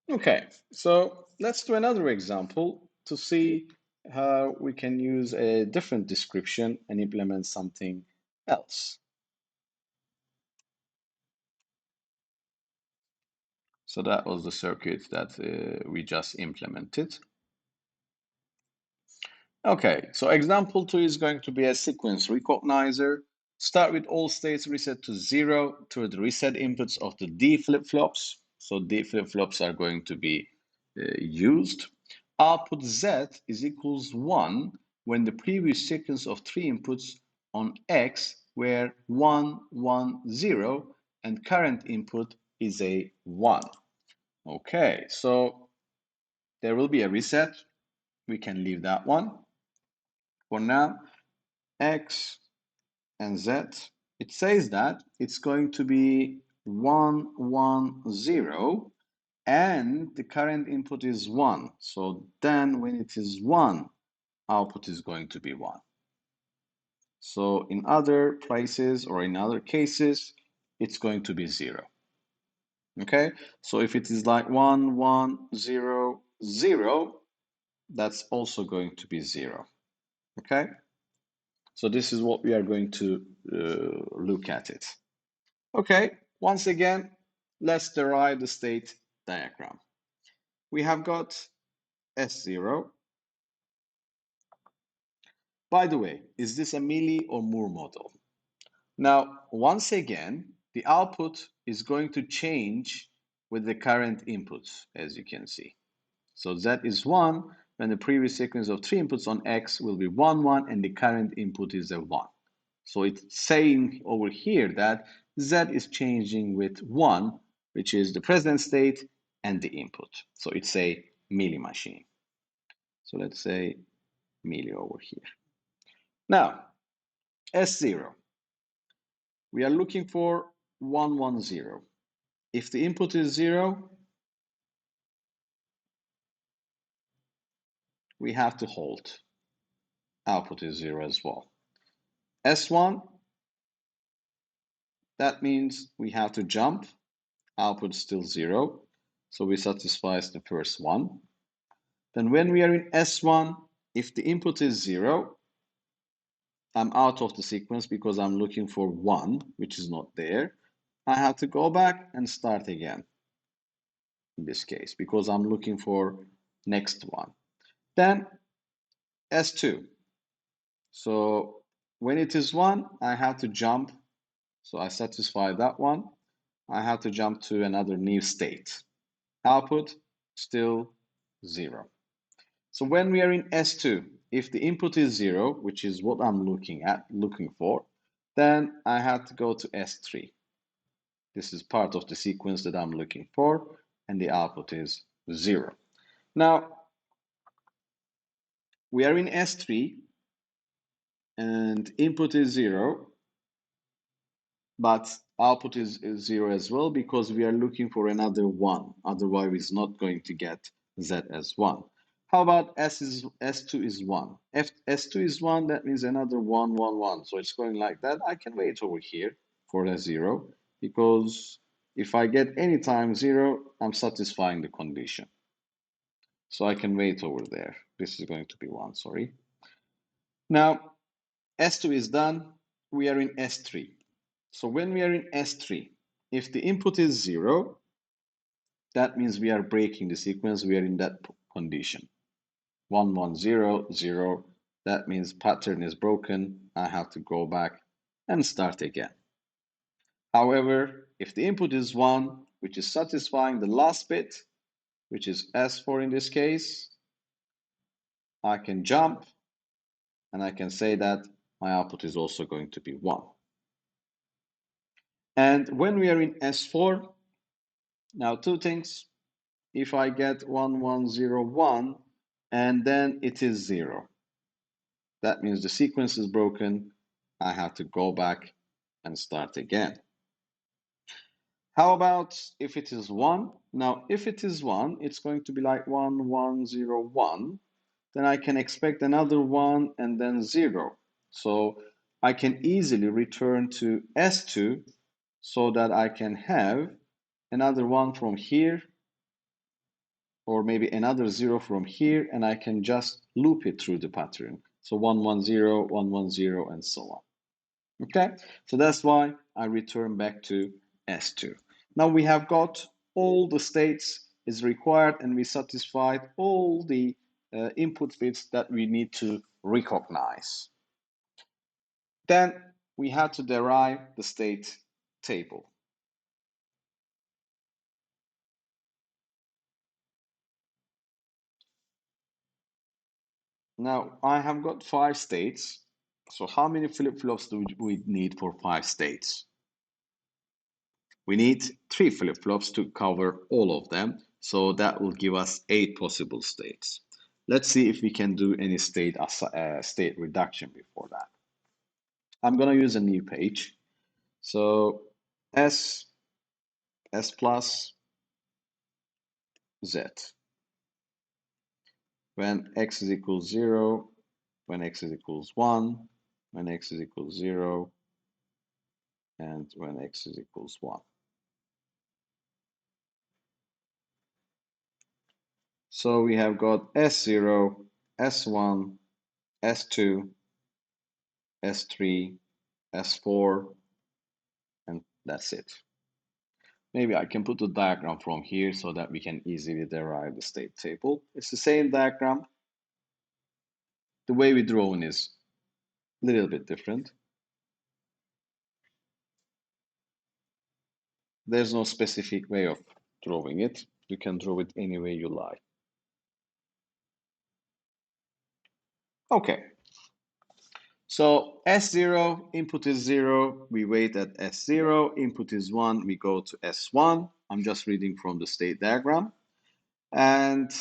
Okay, so let's do another example to see how we can use a different description and implement something else. So that was the circuit that we just implemented. Okay, so example 2 is going to be a sequence recognizer. Start with all states reset to 0 to the reset inputs of the D flip-flops. So D flip-flops are going to be used. Output Z is equals 1 when the previous sequence of 3 inputs on X were 1, 1, 0, and current input is a 1. Okay, so there will be a reset. We can leave that one. For now, X and Z, it says that it's going to be 1, 1, 0, and the current input is 1. So then when it is 1, output is going to be 1. So in other places or in other cases, it's going to be 0. Okay, so if it is like 1, 1, 0, 0, that's also going to be 0. Okay, so this is what we are going to look at it. Okay, once again, let's derive the state diagram. We have got S0. By the way, is this a milli or Moore model? Now, once again, the output is going to change with the current inputs, as you can see. So Z is 1, when the previous sequence of 3 inputs on X will be 1, 1, and the current input is a 1. So it's saying over here that Z is changing with 1, which is the present state and the input. So it's a milli machine. So let's say milli over here. Now, S0. We are looking for 1, 1, 0. If the input is 0, we have to hold. Output is 0 as well. S1, that means we have to jump. Output still 0. So we satisfy the first one. Then when we are in S1, if the input is 0, I'm out of the sequence because I'm looking for 1, which is not there. I have to go back and start again in this case because I'm looking for next one. Then S2. So when it is 1, I have to jump. So I satisfy that one. I have to jump to another new state. Output still 0. So when we are in S2, if the input is 0, which is what I'm looking for, then I have to go to S3. This is part of the sequence that I'm looking for, and the output is 0. Now, we are in S3, and input is 0, but output is 0 as well because we are looking for another 1. Otherwise, it's not going to get Z as 1. How about S2 is 1? If S2 is 1, that means another 1, 1, 1. So it's going like that. I can wait over here for a 0 because if I get any time 0, I'm satisfying the condition. So I can wait over there. This is going to be 1, sorry. Now, S2 is done. We are in S3. So when we are in S3, if the input is 0, that means we are breaking the sequence. We are in that condition. 1, 1, 0, 0. That means pattern is broken. I have to go back and start again. However, if the input is 1, which is satisfying the last bit, which is S4 in this case, I can jump and I can say that my output is also going to be 1. And when we are in S4, now two things. If I get 1, 1, 0, 1, and then it is 0, that means the sequence is broken. I have to go back and start again. How about if it is 1? Now, if it is 1, it's going to be like 1, 1, 0, 1. Then I can expect another 1 and then 0. So I can easily return to S2 so that I can have another one from here or maybe another 0 from here, and I can just loop it through the pattern. So 1, 1, 0, 1, 1, 0, and so on. Okay, so that's why I return back to S2. Now we have got all the states is required, and we satisfied all the input bits that we need to recognize. Then we have to derive the state table. Now I have got 5 states. So how many flip-flops do we need for 5 states? We need 3 flip-flops to cover all of them. So that will give us 8 possible states. Let's see if we can do any state reduction before that. I'm going to use a new page. So S plus Z. When x is equals 0, when x is equals 1, when x is equals 0, and when x is equals 1. So we have got S0, S1, S2, S3, S4, and that's it. Maybe I can put the diagram from here so that we can easily derive the state table. It's the same diagram. The way we draw it is a little bit different. There's no specific way of drawing it. You can draw it any way you like. Okay. So S0, input is 0, we wait at S0, input is 1, we go to S1. I'm just reading from the state diagram. And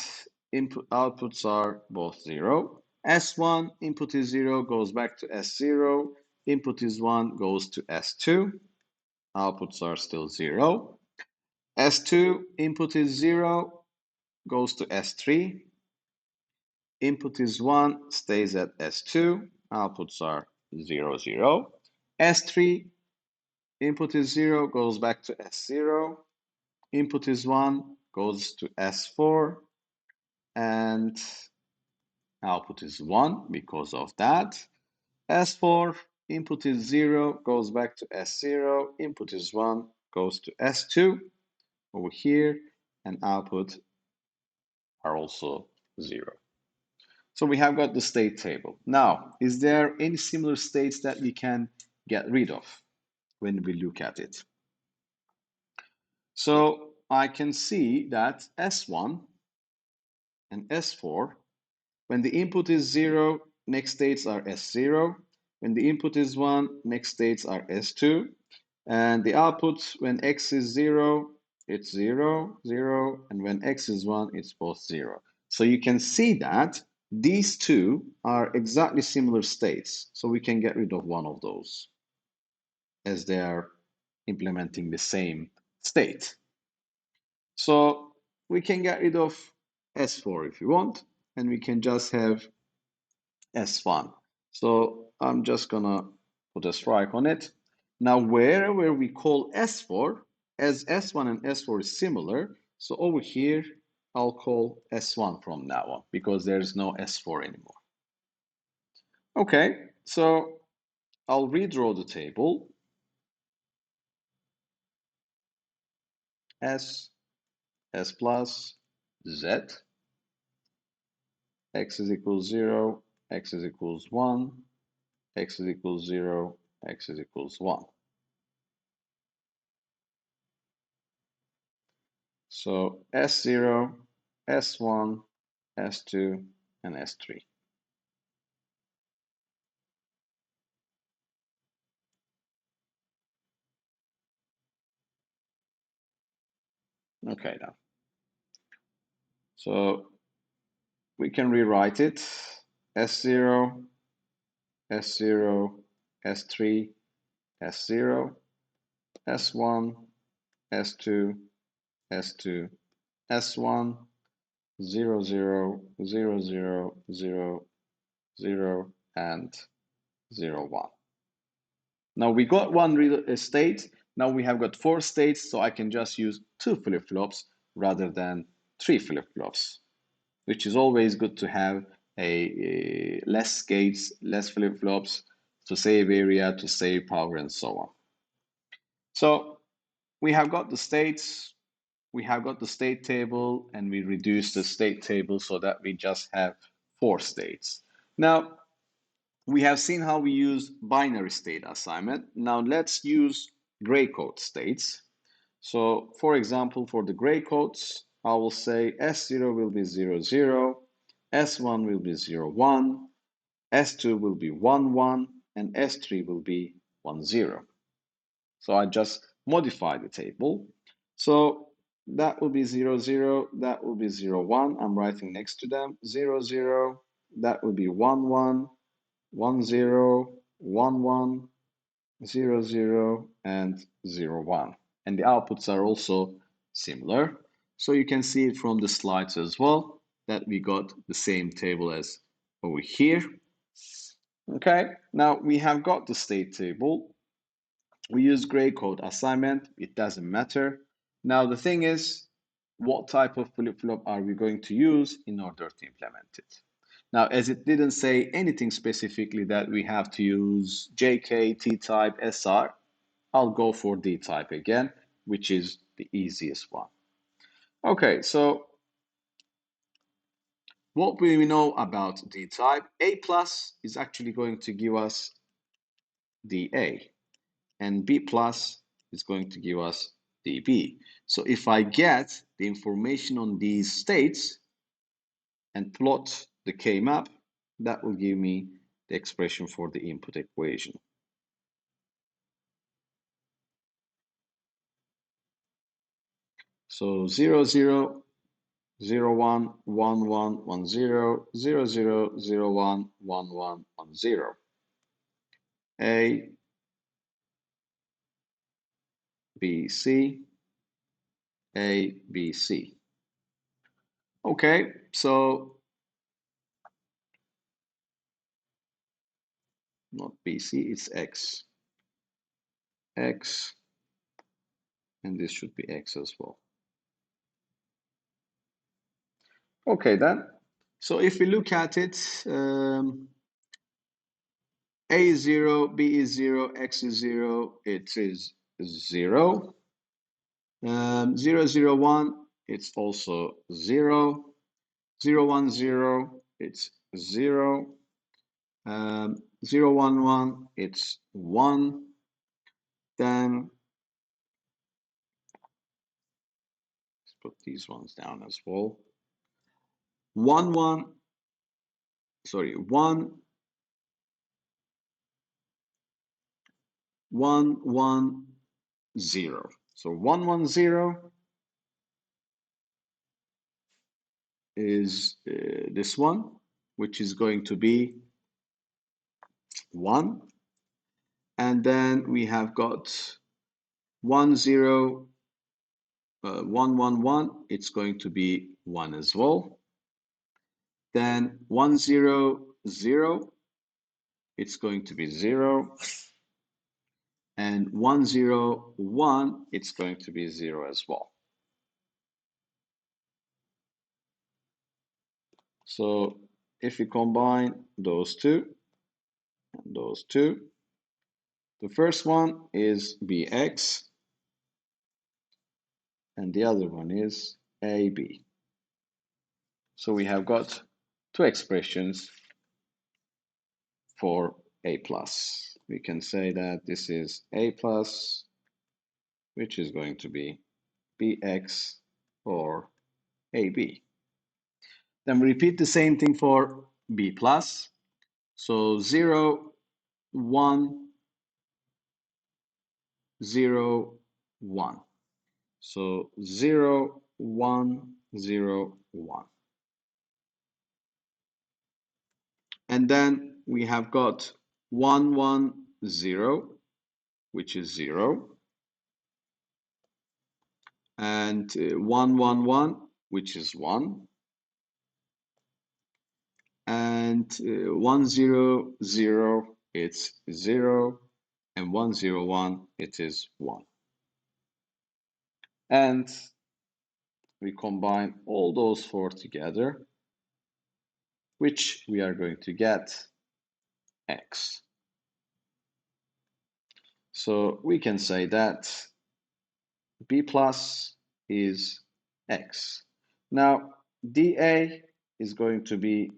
input outputs are both 0. S1, input is 0, goes back to S0, input is 1, goes to S2. Outputs are still 0. S2, input is 0, goes to S3. Input is 1, stays at S2. Outputs are 0, 0. S3, input is 0, goes back to S0. Input is 1, goes to S4. And output is 1 because of that. S4, input is 0, goes back to S0. Input is 1, goes to S2 over here. And output are also 0. So we have got the state table. Now, is there any similar states that we can get rid of when we look at it? So I can see that S1 and S4, when the input is 0, next states are S0. When the input is 1, next states are S2. And the output, when x is 0, it's 0, 0. And when x is 1, it's both 0. So you can see that these two are exactly similar states. So we can get rid of one of those as they are implementing the same state. So we can get rid of S4 if you want, and we can just have S1. So I'm just gonna put a strike on it. Now wherever we call S4, as S1 and S4 is similar, so over here I'll call S1 from now on because there's no S4 anymore. Okay, so I'll redraw the table. S plus, Z, x is equals 0, x is equals 1, x is equals 0, x is equals 1. So S0, S1, S2, and S3. Okay, now. So we can rewrite it. S0, S0, S3, S0, S1, S2, S2, S1, 0, 0, 0, 0, 0, 0, and 0, 1. Now we got one state. Now we have got 4 states, so I can just use 2 flip-flops rather than 3 flip-flops, which is always good to have a less gates, less flip-flops to save area, to save power, and so on. So we have got the states, we have got the state table, and we reduce the state table so that we just have 4 states. Now, we have seen how we use binary state assignment. Now let's use gray code states. So for example, for the gray codes, I will say S0 will be 0, 0, S1 will be 0, 1, S2 will be 1, 1, and S3 will be 1, 0. So I just modify the table. So that will be 0, 0, that will be 0, 1. I'm writing next to them 0, 0, that will be 1, 1, 1, 0, 1, 1, 0, 0, and 0, 1. And the outputs are also similar. So you can see it from the slides as well that we got the same table as over here. Okay, now we have got the state table. We use gray code assignment. It doesn't matter. Now the thing is, what type of flip-flop are we going to use in order to implement it? Now, as it didn't say anything specifically that we have to use JK, T-type, SR, I'll go for D-type again, which is the easiest one. Okay, so what we know about D-type, A plus is actually going to give us DA, and B plus is going to give us DB. So if I get the information on these states and plot the K-map, that will give me the expression for the input equation. So 0, 0, 0, 1, 1, 1, 1, 0, 0, 0, 0, 1, 1, 1, 1, 0. A, B, C, A, B, C. Okay, so not B, C, it's X. X, and this should be X as well. Okay, then. So if we look at it, A is 0, B is 0, X is 0, it is 0. 0, 0, 1, it's also 0. 0, 1, 0, it's 0. 0, 1, 1, it's 1. Then let's put these ones down as well. 1, 1, sorry, 1, 1, 1, 0. So 1, 1, 0 is this one, which is going to be 1. And then we have got 1, 0, 1, 1, 1. It's going to be 1 as well. Then 1, 0, 0. It's going to be 0. And 1, 0, 1. It's going to be 0 as well. So if we combine those two and those two, the first one is BX and the other one is AB. So we have got two expressions for A plus. We can say that this is A plus, which is going to be BX or AB. Then we repeat the same thing for B plus. So 0, 1, 0, 1. So 0, 1, 0, 1. And then we have got 1, 1, 0, which is 0. And 1, 1, 1, which is 1. And 1, 0, 0, it's 0. And 1, 0, 1, it is 1. And we combine all those four together, which we are going to get X. So we can say that B plus is X. Now, dA is going to be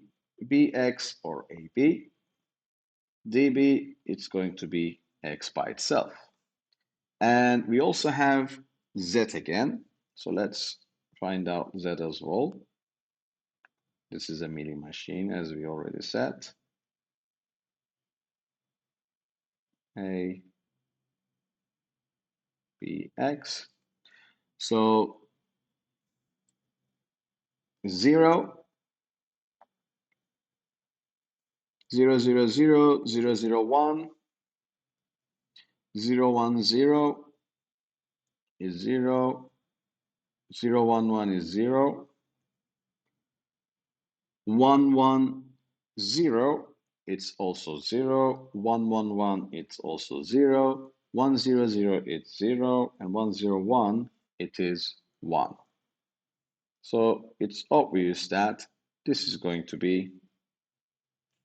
BX or AB. dB, it's going to be X by itself. And we also have Z again. So let's find out Z as well. This is a milling machine, as we already said. A, B, X. So 0, 0, 0, 0, 0, 0, 1, 0, 1, 0 is 0, 0, 1, 1 is 0, 1, 1, 0, it's also 0, 1, 1, 1, it's also 0, 1, 0, 0, it's 0, and 1, 0, 1, it is 1. So it's obvious that this is going to be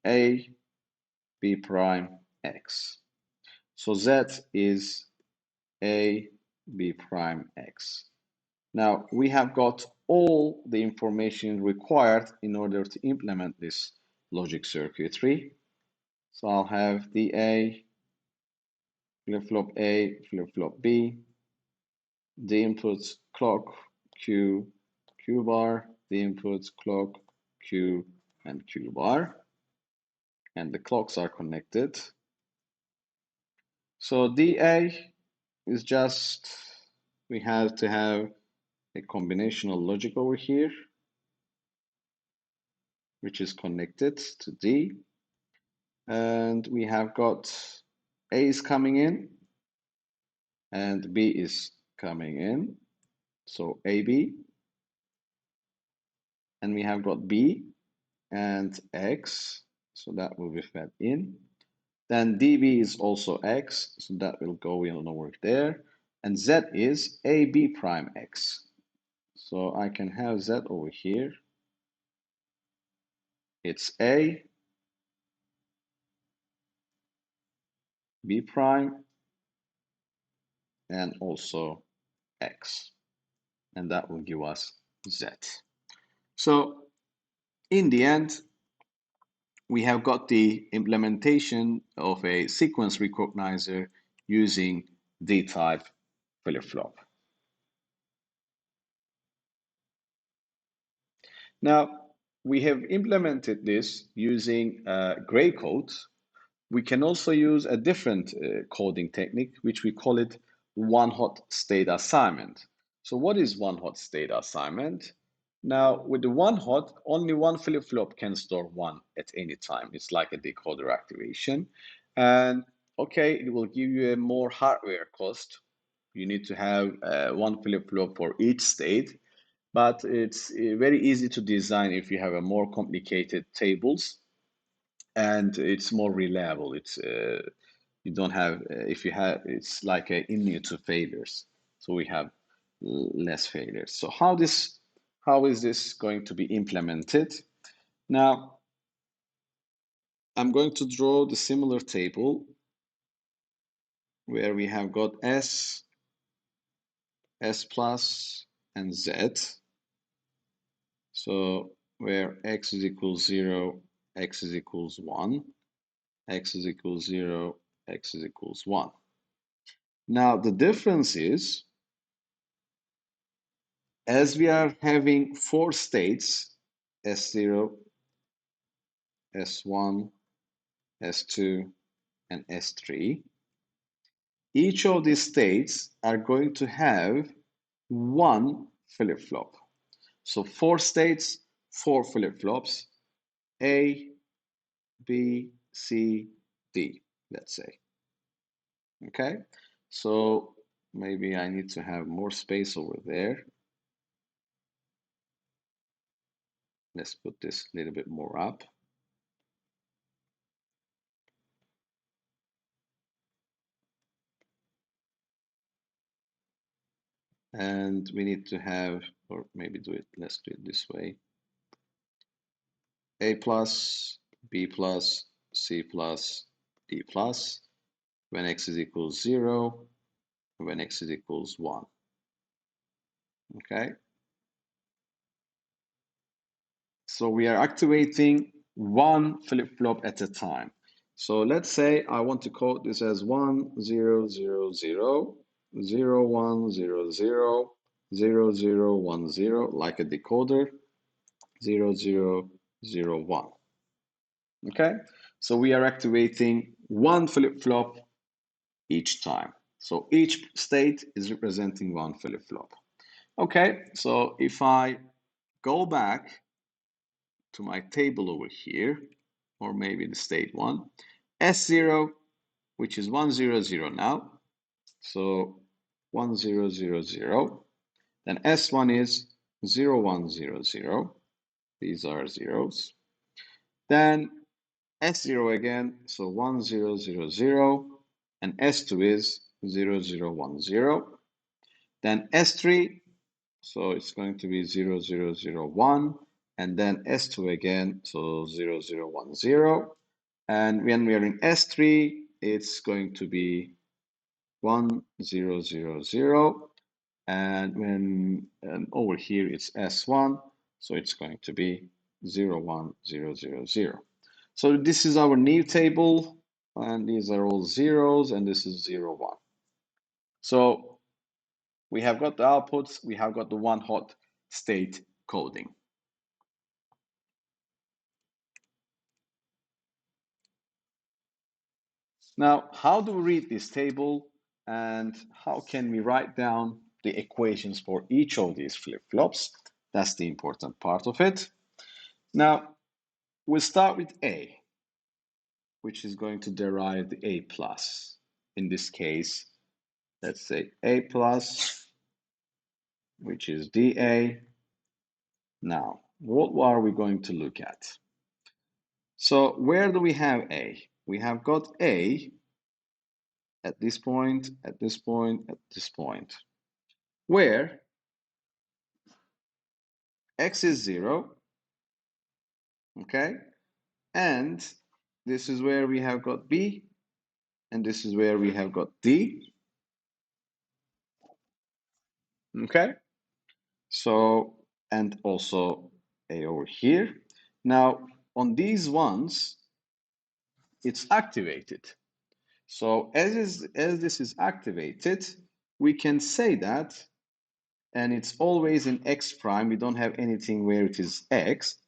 A, B prime, X. So Z is A, B prime, X. Now we have got all the information required in order to implement this logic circuitry. So I'll have the A, flip-flop A, flip-flop B, the inputs clock, Q, Q bar, the inputs clock, Q, and Q bar, and the clocks are connected. So DA is just, we have to have a combinational logic over here, which is connected to D. And we have got A is coming in and B is coming in. So AB. And we have got B and X. So that will be fed in. Then DB is also X. So that will go in over there. And Z is AB prime X. So I can have Z over here. It's A, B prime, and also X. And that will give us Z. So in the end, we have got the implementation of a sequence recognizer using D-type flip-flop. Now, we have implemented this using gray code. We can also use a different coding technique, which we call it one-hot state assignment. So what is one-hot state assignment? Now, with the one-hot, only one flip-flop can store one at any time. It's like a decoder activation. And okay, it will give you a more hardware cost. You need to have one flip-flop for each state, but it's very easy to design if you have a more complicated tables, and it's more reliable. It's you don't have if you have, it's like a immune to failures, so we have less failures. So how is this going to be implemented? Now I'm going to draw the similar table where we have got S, S plus, and Z. So where X is equals 0, X is equals 1, X is equals 0, X is equals 1. Now the difference is, as we are having four states, S0, S1, S2, and S3, each of these states are going to have one flip-flop. So four states, four flip-flops, A, B, C, D, let's say. Okay, so maybe I need to have more space over there. Let's put this a little bit more up. And we need to have, or maybe let's do it this way. A plus, B plus, C plus, D plus, when x is equals 0, when x is equals 1. Okay? So we are activating one flip-flop at a time. So let's say I want to code this as 1, 0, 0, 0, 0, 1, 0, 0, 0, 0, 1, 0, like a decoder, 0, 0, 0, 1. Okay? So we are activating one flip-flop each time. So each state is representing one flip-flop. Okay, so if I go back to my table over here, or maybe the state one, S0, which is 1, 0, 0 now. So 1, 0, 0, 0. Then S1 is 0, 1, 0, 0. These are zeros. Then S0 again, so 1, 0, 0, 0. And S2 is 0, 0, 1, 0. Then S3, so it's going to be 0, 0, 0, 1. And then S2 again, so 0, 0, 1, 0. And when we are in S3, it's going to be 1, 0, 0, 0. And over here it's S1, so it's going to be 0, 1, 0, 0, 0. So this is our new table, and these are all zeros, and this is 0, 1. So we have got the outputs, we have got the one hot state coding. Now, how do we read this table, and how can we write down the equations for each of these flip-flops? That's the important part of it. Now, we'll start with A, which is going to derive the A plus. In this case, let's say A plus, which is dA. Now, what are we going to look at? So where do we have A? We have got A at this point, at this point, at this point, where x is 0, okay? And this is where we have got B, and this is where we have got D, okay? So, and also A over here. Now, on these ones, it's activated. So as this is activated, we can say that, and it's always in x prime. We don't have anything where it is x.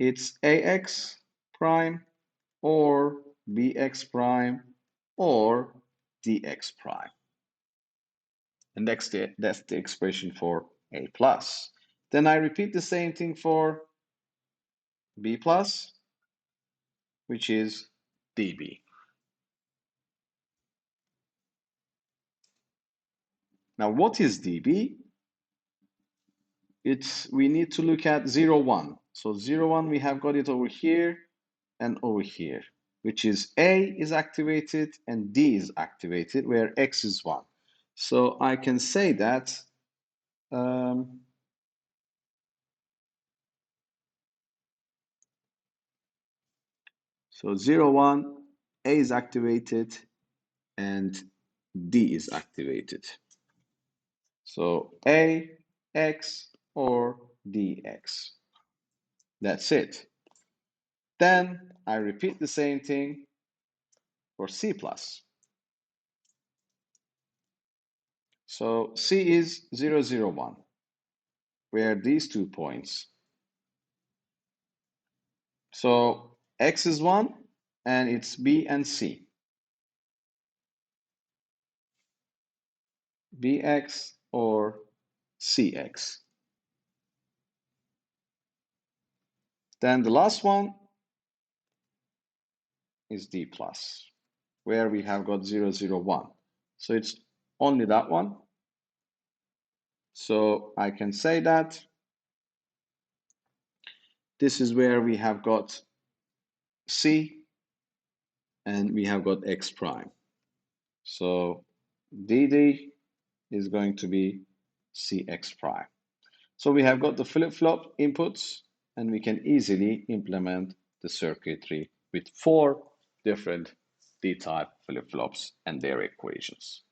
It's ax prime or bx prime or dx prime. And that's the expression for A plus. Then I repeat the same thing for B plus, which is dB. Now, what is dB? We need to look at 0, 1. So 0, 1, we have got it over here and over here, which is A is activated and D is activated, where X is 1. So I can say that so 0, 1, A is activated and D is activated. So A, X, or DX. That's it. Then I repeat the same thing for C plus. So C is 0, 0, 1, where these 2 points. So X is 1, and it's B and C. BX or CX. Then the last one is D plus, where we have got 0, 0, 1. So it's only that one. So I can say that this is where we have got C and we have got X prime. So DD is going to be CX prime. So we have got the flip-flop inputs, and we can easily implement the circuitry with 4 different D-type flip-flops and their equations.